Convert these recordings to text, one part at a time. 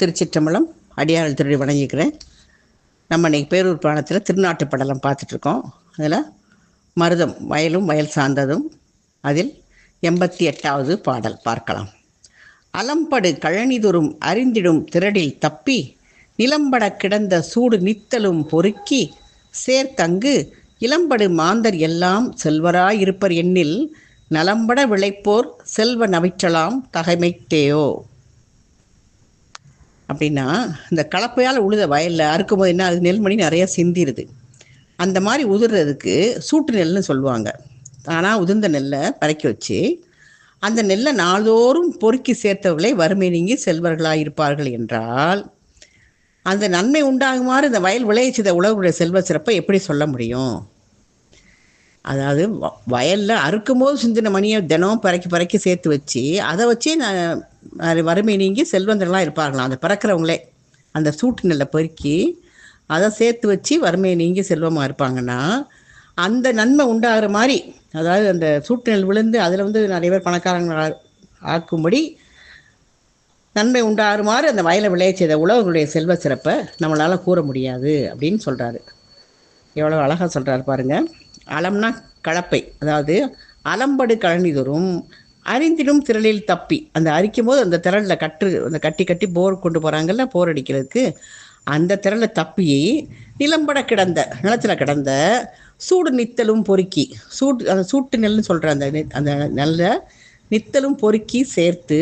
திருச்சிற்றம்பலம். அடியார்கள் திருடி வணங்கிக்கிறேன். நம்ம இன்றைக்கி பேரூர் புராணத்தில் திருநாட்டு படலம் பார்த்துட்ருக்கோம். அதில் மருதம் வயலும் வயல் சார்ந்ததும் அதில் 88வது பாடல் பார்க்கலாம். அலம்படு கழனிதொறும் அறிந்திடும் திரடில் தப்பி நிலம்பட கிடந்த சூடு நித்தலும் பொறுக்கி சேர்த்தங்கு இளம்படு மாந்தர் எல்லாம் செல்வராயிருப்பர் எண்ணில் நலம்பட விளைப்போர் செல்வ நவிற்றலாம் தகைமைத்தேயோ. அப்படின்னா இந்த கலப்பையால் உழுத வயலில் அறுக்கும்போது என்ன, அது நெல்மணி நிறையா சிந்திடுது. அந்த மாதிரி உதிர்றதுக்கு சூட்டு நெல்னு சொல்லுவாங்க. ஆனால் உதிர்ந்த நெல்லை பறக்கி வச்சு அந்த நெல்லை நாள்தோறும் பொறுக்கி சேர்த்தவர்களே வறுமை நீங்கி செல்வர்களாக இருப்பார்கள் என்றால் அந்த நன்மை உண்டாகுமாறு இந்த வயல் விளைவிச்சத உழவுடைய செல்வ சிறப்பை எப்படி சொல்ல முடியும்? அதாவது வயலில் அறுக்கும்போது சிந்தின மணியை தினம் பறக்கி சேர்த்து வச்சு அதை வச்சு வறுமை நீங்கி செல்வந்தர்களாக இருப்பார்களாம். அந்த பறக்கிறவங்களே அந்த சூட்டு நெல்லை பொறுக்கி அதை சேர்த்து வச்சு வறுமையை நீங்கி செல்வமாக இருப்பாங்கன்னா அந்த நன்மை உண்டாகிற மாதிரி, அதாவது அந்த சூட்டு நெல் விழுந்து அதில் நிறைய பேர் பணக்காரங்க ஆக்கும்படி நன்மை உண்டாகுமாறு அந்த வயலை விளையச்செய்த உழவர்களுடைய செல்வ சிறப்பை நம்மளால் கூற முடியாது அப்படின்னு சொல்கிறாரு. எவ்வளோ அழகாக சொல்கிறாரு பாருங்கள். அலம்னா கலப்பை, அதாவது அலம்படு கழனிதொறும் அறிந்திடும் திரளில் தப்பி, அந்த அரிக்கும் போது அந்த திரளில் அந்த கட்டி போர் கொண்டு போகிறாங்கல்ல, போர் அடிக்கிறதுக்கு, அந்த திரளில் தப்பி நிலம்பட கிடந்த நிலத்தில் கிடந்த சூடு நித்தலும் பொறுக்கி, அந்த சூட்டு நெல்னு சொல்கிற அந்த நெல்லை நித்தலும் பொறுக்கி சேர்த்து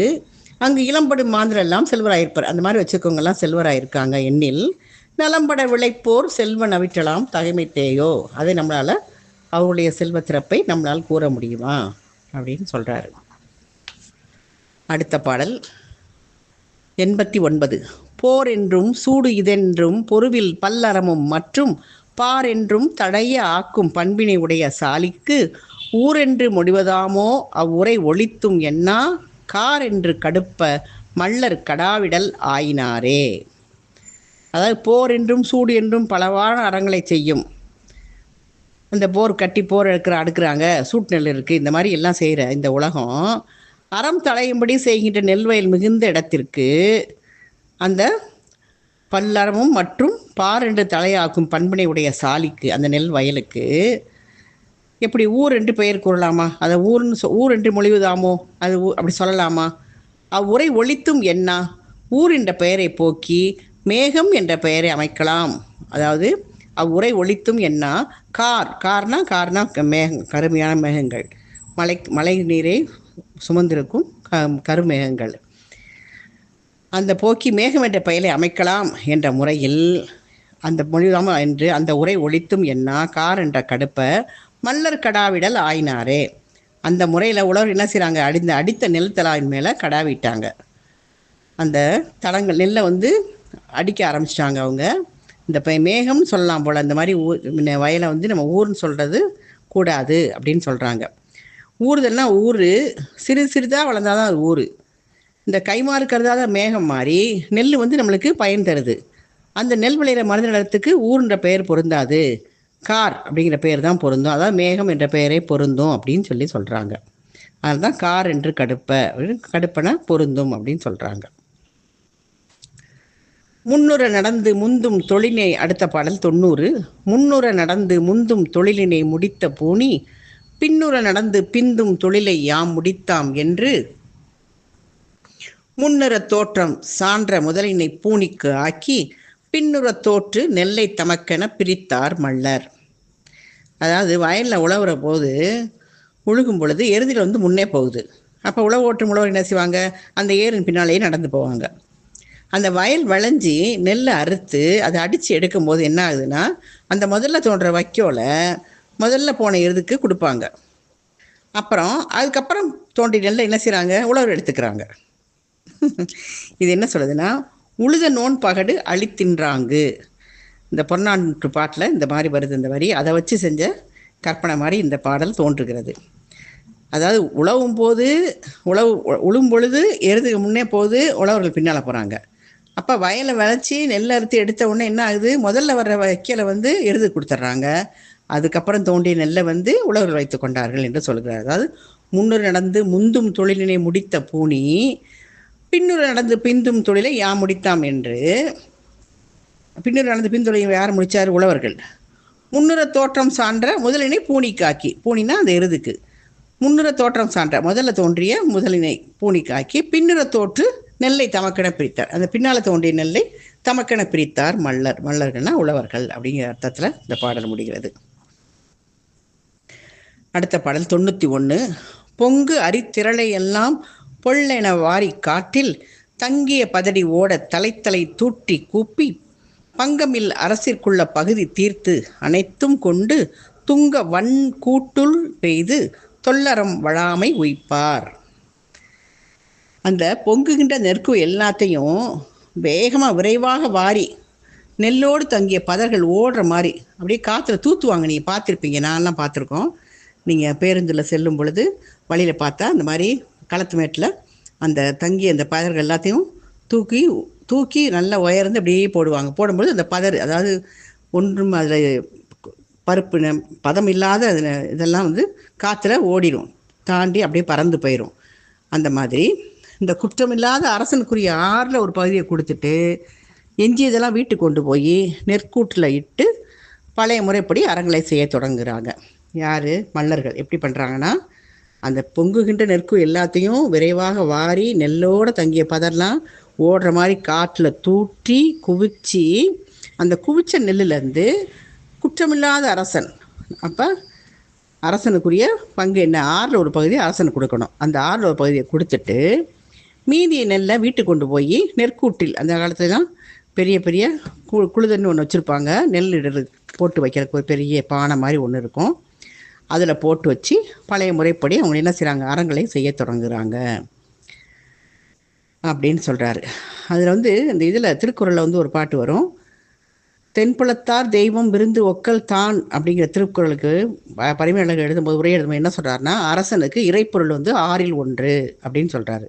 அங்கு இளம்படு மாந்திரெல்லாம் செல்வராயிருப்பார். அந்த மாதிரி வச்சுக்கோங்கெல்லாம் செல்வராயிருக்காங்க எண்ணில் நலம்பட விளைப்போர் செல்வ நவிற்றலாம் தகைமைத்தேயோ. அதை நம்மளால் அவருடைய செல்வ சிறப்பை நம்மளால் கூற முடியுமா அப்படின்னு சொல்கிறாரு. அடுத்த பாடல் 89. போர் என்றும் சூடு இதென்றும் பொருவில் பல்லறமும் மற்றும் பார் என்றும் தடைய ஆக்கும் பண்பினை உடைய சாலிக்கு ஊரென்று முடிவதாமோ அவ்வுரை ஒழித்தும் என்னா கார் என்று கடுப்ப மல்லர் கடாவிடல் ஆயினாரே. அதாவது போர் என்றும் சூடு என்றும் பலவான அறங்களை செய்யும். அந்த போர் அடுக்கிறாங்க, சூட்டு நெல் இருக்குது, இந்த மாதிரி எல்லாம் செய்கிற இந்த உலகம் அறம் தளையும்படி செய்கின்ற நெல் வயல் மிகுந்த இடத்திற்கு அந்த பல்லறமும் மற்றும் பார் என்று தலையாக்கும் பண்பினை உடைய சாலிக்கு, அந்த நெல் வயலுக்கு எப்படி ஊர் என்று பெயர் கூறலாமா? அதை ஊர் என்று மொழிவதாமோ, அது அப்படி சொல்லலாமா? அவ்வுரை ஒழித்தும் என்ன, ஊர் என்ற பெயரை போக்கி மேகம் என்ற பெயரை அமைக்கலாம். அதாவது அவ்வுரை ஒழித்தும் என்ன, கார்னா மேகம், கருமையான மேகங்கள், மழை நீரை சுமந்திருக்கும் கருமேகங்கள், அந்த போக்கி மேகம் என்ற பெயரை அமைக்கலாம் என்ற முறையில் அந்த மொழிதாம என்று அந்த உரை ஒழித்தும் என்ன கார் என்ற கடுப்பை மல்லர் கடாவிடல் ஆயினாரே. அந்த முறையில் உழவர் என்ன செய்கிறாங்க, அடித்த நெல் தலாவின் மேலே கடாவிட்டாங்க. அந்த தளங்கள் நெல்லை அடிக்க ஆரம்பிச்சிட்டாங்க அவங்க. இந்த மேகம்னு சொல்லலாம் போல், அந்த மாதிரி வயலை நம்ம ஊர்னு சொல்கிறது கூடாது அப்படின்னு சொல்கிறாங்க. ஊறுதல்னா ஊர் சிறிதாக வளர்ந்தால் தான் அது ஊர். இந்த கைமாறு கருதாத மேகம் மாதிரி நெல் நம்மளுக்கு பயன் தருது. அந்த நெல் விளையிற மருந்த நிலத்துக்கு ஊர்ன்ற பெயர் பொருந்தாது, கார் அப்படிங்கிற பெயர் தான் பொருந்தும். அதாவது மேகம் என்ற பெயரே பொருந்தும் அப்படின்னு சொல்கிறாங்க. அதுதான் கார் என்று கடுப்பன பொருந்தும் அப்படின்னு சொல்கிறாங்க. முன்னுற நடந்து முந்தும் தொழிலை, அடுத்த பாடல் 90. முன்னுற நடந்து முந்தும் தொழிலினை முடித்த பூனி பின்னுற நடந்து பிந்தும் தொழிலை யாம் முடித்தாம் என்று முன்னுற தோற்றம் சான்ற முதலினை பூனிக்கு ஆக்கி பின்னுற தோற்று நெல்லை தமக்கென பிரித்தார் மல்லர். அதாவது வயலில் உழவுற போது உழுகும் பொழுது எருதில் முன்னே போகுது. அப்போ உழவு ஓட்டும் உழவர் என்ன செய்வாங்க, அந்த ஏரின் பின்னாலேயே நடந்து போவாங்க. அந்த வயல் விளைஞ்சி நெல்லை அறுத்து அதை அடித்து எடுக்கும் போது என்ன ஆகுதுன்னா, அந்த முதல்ல தோன்ற வைக்கோலை முதல்ல போன எருதுக்கு கொடுப்பாங்க. அப்புறம் அதுக்கப்புறம் தோன்றி நெல்லை என்ன செய்கிறாங்க, உழவர் எடுத்துக்கிறாங்க. இது என்ன சொல்லுதுன்னா, உழுத நோன் பகடு அழித்தின்றாங்கு. இந்த பொன்னாட்டு பாட்டில் இந்த மாதிரி வருது இந்த வரி. அதை வச்சு செஞ்ச கற்பனை மாதிரி இந்த பாடல் தோன்றுகிறது. அதாவது உழும் பொழுது எருதுக்கு முன்னே போகுது, உழவர்கள் பின்னால் போகிறாங்க. அப்போ வயலை விளைச்சி நெல் அறுத்து எடுத்த உடனே என்ன ஆகுது, முதல்ல வர்ற வைக்கலை எருது கொடுத்துட்றாங்க. அதுக்கப்புறம் தோண்டிய நெல்லை உழவர்கள் வைத்து கொண்டார்கள் என்று சொல்கிறார். அதாவது முன்னுரை நடந்து முந்தும் தொழிலினை முடித்த பூனி பின்னுற நடந்து பிந்தும் தொழிலை யாம் முடித்தாம் என்று. பின்னுற நடந்து பின்தொழிலை யார் முடித்தார்? உழவர்கள். முன்னுற தோற்றம் சான்ற முதலினை பூனிக்காக்கி, பூனினா அந்த எருதுக்கு, முன்னுற தோற்றம் சான்ற முதல்ல தோன்றிய முதலினை பூனிக்காக்கி பின்னுற தோற்று நெல்லை தமக்கென பிரித்தார். அந்த பின்னால் தோன்றிய நெல்லை தமக்கென பிரித்தார் மல்லர். மல்லர்கள்னா உழவர்கள் அப்படிங்கிற அர்த்தத்தில் இந்த பாடல் முடிகிறது. அடுத்த பாடல் 91. பொங்கு அரித்திரளை எல்லாம் பொல்லென வாரி காற்றில் தங்கிய பதடி ஓட தலைத்தலை தூட்டி கூப்பி பங்கமில் அரசிற்குள்ள பகுதி தீர்த்து அனைத்தும் கொண்டு துங்க வன் கூட்டுள் பெய்து தொல்லறம் வழாமை உய்ப்பார். அந்த பொங்குகின்ற நெற்கு எல்லாத்தையும் வேகமாக விரைவாக வாரி நெல்லோடு தங்கிய பதர்கள் ஓடுற மாதிரி அப்படியே காற்றுல தூத்துவாங்க. நீங்கள் பார்த்துருப்பீங்க, நான்லாம் பார்த்துருக்கோம். நீங்கள் பேருந்தில் செல்லும் பொழுது வழியில் பார்த்தா அந்த மாதிரி களத்து மேட்டில் அந்த தங்கிய அந்த பதர்கள் எல்லாத்தையும் தூக்கி தூக்கி நல்லா உயர்ந்து அப்படியே போடுவாங்க. போடும்போது அந்த பதர், அதாவது ஒன்றும் அதில் பருப்பு பதம் இல்லாத அதில் இதெல்லாம் வந்து காற்றுல ஓடிடும், தாண்டி அப்படியே பறந்து போயிடும். அந்த மாதிரி இந்த குற்றமில்லாத அரசனுக்குரிய ஆறில் ஒரு பகுதியை கொடுத்துட்டு எஞ்சியதெல்லாம் வீட்டுக்கு கொண்டு போய் நெற்கூட்டில் இட்டு பழைய முறைப்படி அறங்களை செய்ய தொடங்குகிறாங்க. யார்? மல்லர்கள். எப்படி பண்ணுறாங்கன்னா, அந்த பொங்குகின்ற நெற்கு எல்லாத்தையும் விரைவாக வாரி நெல்லோடு தங்கிய பதர்லாம் ஓடுற மாதிரி காட்டில் தூற்றி குவிச்சு அந்த குவிச்ச நெல்லுலேருந்து குற்றமில்லாத அரசன், அப்போ அரசனுக்குரிய பங்கு என்ன, ஆறில் ஒரு பகுதி அரசனுக்கு கொடுக்கணும். அந்த ஆறில் ஒரு பகுதியை கொடுத்துட்டு மீதியை நெல்லை வீட்டுக்கு கொண்டு போய் நெற்கூட்டில், அந்த காலத்துலாம் பெரிய பெரிய குழுதன்னு ஒன்று வச்சுருப்பாங்க, நெல் போட்டு வைக்கிறதுக்கு ஒரு பெரிய பானை மாதிரி ஒன்று இருக்கும், அதில் போட்டு வச்சு பழைய முறைப்படி அவங்க என்ன செய்கிறாங்க, அறங்களை செய்ய தொடங்குகிறாங்க அப்படின்னு சொல்கிறாரு. அதில் வந்து இந்த இதில் திருக்குறளில் வந்து ஒரு பாட்டு வரும், தென்புலத்தார் தெய்வம் விருந்து ஒக்கல் தான் அப்படிங்கிற திருக்குறளுக்கு பரிமையாளர்கள் எழுதும்போது உரை எழுதும்போது என்ன சொல்கிறாருன்னா, அரசனுக்கு இறைப்பொருள் வந்து 6ல் 1 அப்படின்னு சொல்கிறாரு.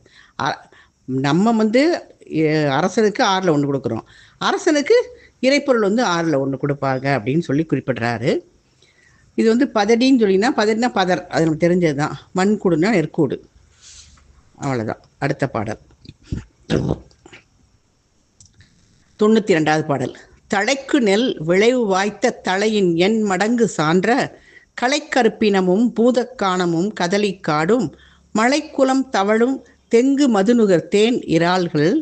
நம்ம வந்து அரசனுக்கு 6ல் 1 கொடுக்குறோம், அரசனுக்கு இறைப்பொருள் வந்து 6ல் 1 கொடுப்பாங்க அப்படின்னு சொல்லி குறிப்பிடுறாரு. இது வந்து பதடின்னு சொல்லினா, பதடினா பதர், அது நமக்கு தெரிஞ்சது தான். மண்கூடுனா நெற்கூடு, அவ்வளோதான். அடுத்த பாடல் 92வது பாடல். தழைக்கு நெல் விளைவு வாய்த்த தலையின் எண் மடங்கு சான்ற களைக்கருப்பினமும் பூதக்கானமும் கதலிக்காடும் மலைக்குளம் தவழும் தெங்கு மதுநுகர் தேன் இறால்கள்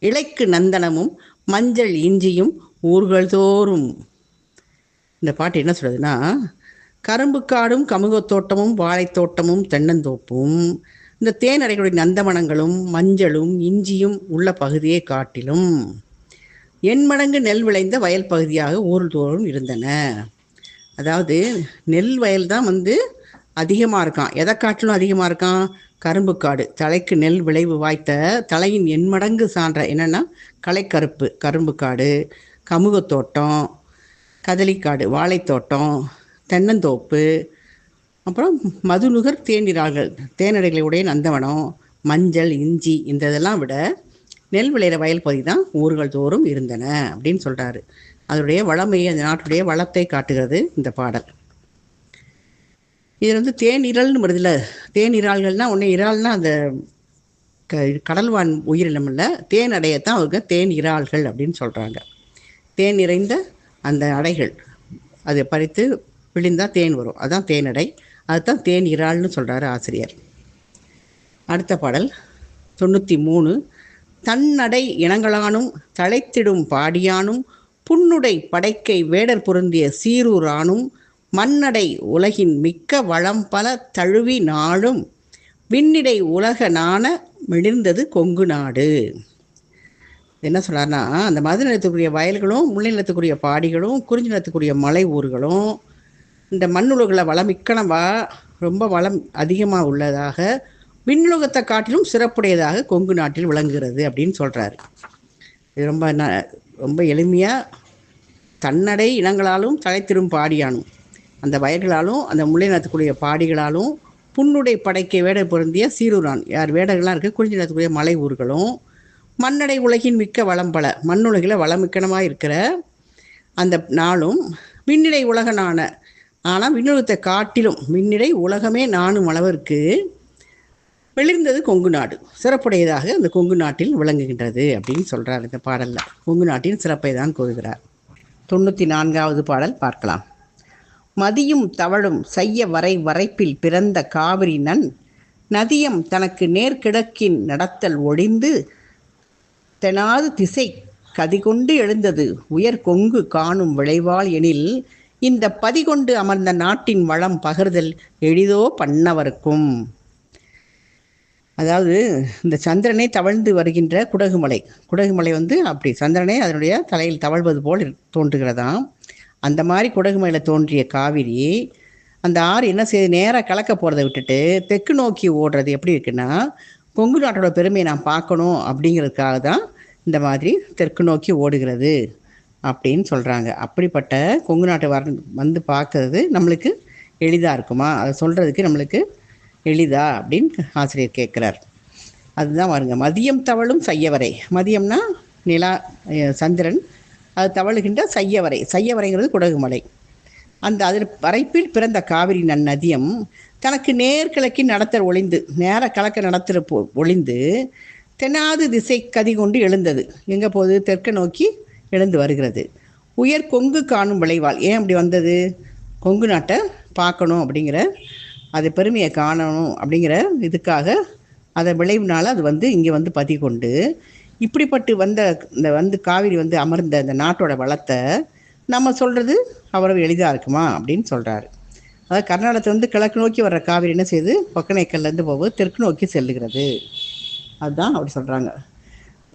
இலைக்கு நந்தனமும் மஞ்சள் இஞ்சியும் ஊர்கள் தோறும். இந்த பாட்டு என்ன சொல்றதுன்னா, கரும்பு காடும் கமுகத்தோட்டமும் வாழைத்தோட்டமும் தென்னந்தோப்பும் இந்த தேனடைகளுடைய நந்தவனங்களும் மஞ்சளும் இஞ்சியும் உள்ள பகுதியை காட்டிலும் எண்மடங்கு நெல் விளைந்த வயல் பகுதியாக ஊர் தோறும் இருந்தன. அதாவது நெல் வயல் தான் வந்து அதிகமாக இருக்கான். எதை காட்டிலும் அதிகமாக இருக்கான்? கரும்பு காடு. தலைக்கு நெல் விளைவு வாய்த்த தலையின் எண்மடங்கு சான்ற என்னென்னா களைக்கருப்பு கரும்பு காடு, கமுகத்தோட்டம், கதலிக்காடு வாழைத்தோட்டம், தென்னந்தோப்பு, அப்புறம் மதுநுகர் தேனிறார்கள் தேனடைகளுடைய நந்தவனம், மஞ்சள் இஞ்சி, இந்த இதெல்லாம் விட நெல் விளையிற வயல் பகுதி தான் ஊர்கள் தோறும் இருந்தன அப்படின்னு சொல்கிறாரு. அதனுடைய வளமையை, அந்த நாட்டுடைய வளத்தை காட்டுகிறது இந்த பாடல். இதில் வந்து தேனிரல்னு வருதுல்ல, தேனிறாள்கள்னால் ஒன்று இறால்னால் அந்த கடல்வான் உயிரினம் இல்லை, தேன் அடையத்தான் அவங்க தேன் இறால்கள் அப்படின்னு சொல்கிறாங்க. தேன் நிறைந்த அந்த அடைகள் அதை பறித்து விழிந்தால் தேன் வரும், அதுதான் தேனடை, அதுதான் தேன் இறால்னு சொல்கிறாரு ஆசிரியர். அடுத்த பாடல் 93. தன்னடை இனங்களானும் தழைத்திடும் பாடியானும் புன்னுடை படைக்கை வேடர் பொருந்திய சீரூரானும் மன்னடை உலகின் மிக்க வளம் பல தழுவி நாளும் விண்ணிடை உலக நாண மிளிர்ந்தது கொங்கு நாடு. என்ன சொல்கிறாருன்னா, அந்த மது நிலத்துக்குரிய வயல்களும் முல்லை நிலத்துக்குரிய பாடிகளும் குறிஞ்சி நிலத்துக்குரிய மலை ஊர்களும் இந்த மண்ணுலகில் வளமிக்கனவா ரொம்ப வளம் அதிகமாக உள்ளதாக விண்ணுலகத்தை காட்டிலும் சிறப்புடையதாக கொங்கு நாட்டில் விளங்குகிறது அப்படின்னு சொல்கிறாரு. இது ரொம்ப எளிமையாக, தன்னடை இனங்களாலும் தழைத்திடும் பாடியானும் அந்த வயல்களாலும் அந்த முல்லை நிலத்துக்குரிய பாடிகளாலும் புன்னுடை படைக்கை வேடர் பொருந்திய சீரூரான், யார் வேடர்கள்லாம் இருக்குது, குறிஞ்சி நிலத்துக்குரிய மலை ஊர்களும் மன்னடை உலகின் மிக்க வளம் பல மண்ணுலகில் வளமிக்கனமாக இருக்கிற அந்த நாளும் விண்ணிடை உலக நாண, ஆனால் விண்ணுலகத்தை காட்டிலும் விண்ணிடை உலகமே நானும் அளவிற்கு வெளிர்ந்தது கொங்கு நாடு, சிறப்புடையதாக அந்த கொங்கு நாட்டில் விளங்குகின்றது அப்படின்னு சொல்கிறார் இந்த பாடலில். கொங்கு நாட்டின் சிறப்பை தான் கூறுகிறார். 94வது பாடல் பார்க்கலாம். மதியும் தவழும் செய்ய வரை வரைப்பில் பிறந்த காவிரி நன் நதியம் தனக்கு நேர்கிழக்கின் நடத்தல் ஒழிந்து தெனாது திசை கதிகொண்டு எழுந்தது உயர் கொங்கு காணும் விளைவால் எனில் இந்த பதிகொண்டு அமர்ந்த நாட்டின் வளம் பகிர்தல் எளிதோ பண்ணவர்க்கும். அதாவது இந்த சந்திரனை தவழ்ந்து வருகின்ற குடகுமலை, குடகுமலை அப்படி சந்திரனை அதனுடைய தலையில் தவழ்வது போல் தோன்றுகிறதாம். அந்த மாதிரி குடகுமலையில் தோன்றிய காவிரி அந்த ஆறு என்ன செய்யுது, நேராக கலக்க போகிறத விட்டுட்டு தெற்கு நோக்கி ஓடுறது எப்படி இருக்குன்னா, கொங்கு நாட்டோட பெருமையை நான் பார்க்கணும் அப்படிங்கிறதுக்காக தான் இந்த மாதிரி தெற்கு நோக்கி ஓடுகிறது அப்படின்னு சொல்கிறாங்க. அப்படிப்பட்ட கொங்கு நாட்டை வந்து பார்க்கறது நம்மளுக்கு எளிதாக இருக்குமா, அதை சொல்கிறதுக்கு நம்மளுக்கு எளிதா அப்படின்னு ஆசிரியர் கேட்குறார். அதுதான் பாருங்க, மதியம் தவழும் செய்யவரை. மதியம்னா நிலா, சந்திரன், அது தவழுகின்ற செய்யவரை. செய்யவரைங்கிறது குடகுமலை. அந்த அதில் வரைப்பில் பிறந்த காவிரி நதியம் தனக்கு நேர்கிழக்கி நடத்தல் ஒளிந்து, நேர கலக்க நடத்துகிற ஒளிந்து தென்னாது திசை கதி கொண்டு எழுந்தது. எங்கே போகுது, தெற்கு நோக்கி எழுந்து வருகிறது. உயர் கொங்கு காணும் விளைவால். ஏன் அப்படி வந்தது, கொங்கு நாட்டை பார்க்கணும் அப்படிங்கிற, அது பெருமையை காணணும் அப்படிங்கிற இதுக்காக, அதை விளைவுனால அது இங்கே பதி கொண்டு இப்படிப்பட்டு இந்த காவிரி அமர்ந்த இந்த நாட்டோட வளத்தை நம்ம சொல்கிறது அவ்வளவு எளிதாக இருக்குமா அப்படின்னு சொல்கிறாரு. அதாவது கர்நாடகத்தை கிழக்கு நோக்கி வர்ற காவிரி என்ன செய்யுது, ஒக்கனைக்கல்லேருந்து போகுது தெற்கு நோக்கி செல்லுகிறது. அதுதான் அப்படி சொல்கிறாங்க.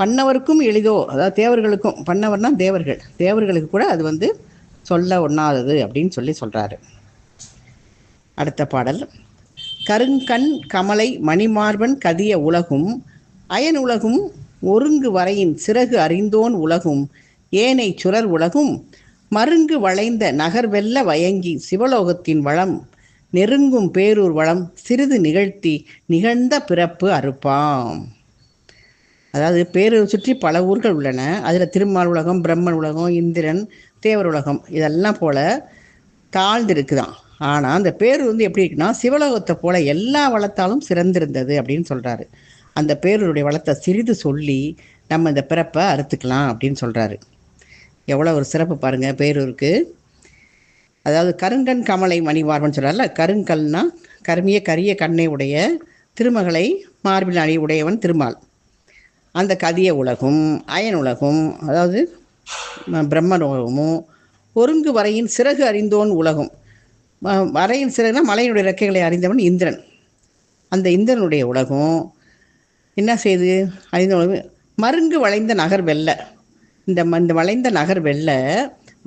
பண்ணவருக்கும் எளிதோ, அதாவது தேவர்களுக்கும், பண்ணவர்னா தேவர்கள், தேவர்களுக்கு கூட அது சொல்ல ஒண்ணாதது அப்படின்னு சொல்கிறாரு. அடுத்த பாடல். கருங்கண் கமலை மணிமார்பன் கதிய உலகும் அயன் உலகும் ஒருங்கு வரையின் சிறகு அறிந்தோன் உலகும் ஏனை சுரர் உலகும் மருங்கு வளைந்த நகர் வெல்ல வயங்கி சிவலோகத்தின் வளம் நெருங்கும் பேரூர் வளம் சிறிது நிகழ்த்தி நிகழ்ந்த பிறப்பு அறுப்பாம். அதாவது பேரூர் சுற்றி பல ஊர்கள் உள்ளன. அதில் திருமால் உலகம், பிரம்மன் உலகம், இந்திரன், தேவர் உலகம் இதெல்லாம் போல தாழ்ந்திருக்குதான். ஆனால் அந்த பேரூர் எப்படி இருக்குன்னா, சிவலோகத்தை போல எல்லா வளத்தாலும் சிறந்திருந்தது அப்படின்னு சொல்கிறாரு. அந்த பேரூருடைய வளத்தை சிறிது சொல்லி நம்ம இந்த பிறப்பை அறுத்துக்கலாம் அப்படின்னு சொல்கிறாரு. எவ்வளோ ஒரு சிறப்பு பாருங்கள் பேரூருக்கு. அதாவது கருங்கண் கமலை மணிமார்பன் சொல்கிறார்ல, கருங்கல்னா கரிய கண்ணை உடைய திருமகளை மார்பில் அணி உடையவன் திருமால். அந்த கதிய உலகும் அயன் உலகும், அதாவது பிரம்மன் உலகமும் ஒருங்கு வரையின் சிறகு அறிந்தோன் உலகம். வரையின் சிறகுனா மலையினுடைய இறக்கைகளை அறிந்தவன் இந்திரன். அந்த இந்திரனுடைய உலகம் என்ன செய்து அறிந்த உலகம் மருங்கு வளைந்த நகர் வெல்ல. இந்த வளைந்த நகர் வெல்ல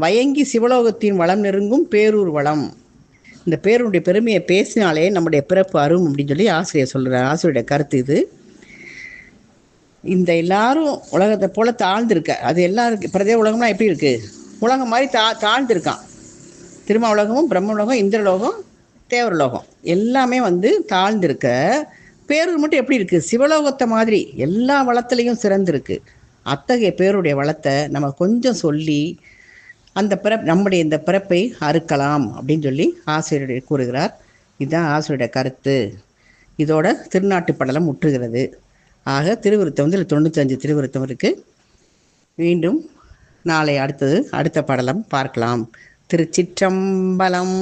வயங்கி சிவலோகத்தின் வளம் நெருங்கும் பேரூர் வளம். இந்த பேருடைய பெருமையை பேசினாலே நம்முடைய பிறப்பு அரும் அப்படின்னு ஆசிரியர் சொல்கிறார். ஆசிரியருடைய கருத்து இது. இந்த எல்லாரும் உலகத்தை போல தாழ்ந்திருக்க, அது எல்லாருக்கும் பிரதேவ உலகம்லாம் எப்படி இருக்குது, உலகம் மாதிரி தாழ்ந்திருக்கான். திருமா உலகமும் பிரம்ம உலகம், இந்திரலோகம், தேவரலோகம் எல்லாமே தாழ்ந்திருக்க, பேரூர் மட்டும் எப்படி இருக்குது, சிவலோகத்தை மாதிரி எல்லா வளத்துலேயும் சிறந்திருக்கு. அத்தகைய பேருடைய வளத்தை நம்ம கொஞ்சம் சொல்லி அந்த நம்முடைய இந்த பிறப்பை அறுக்கலாம் அப்படின்னு ஆசிரியர் கூறுகிறார். இதுதான் ஆசிரியருடைய கருத்து. இதோட திருநாட்டு படலம் முற்றுகிறது. ஆக திருவிருத்தம் 95 திருவிருத்தம் இருக்குது. மீண்டும் நாளை அடுத்த படலம் பார்க்கலாம். திருச்சிற்றம்பலம்.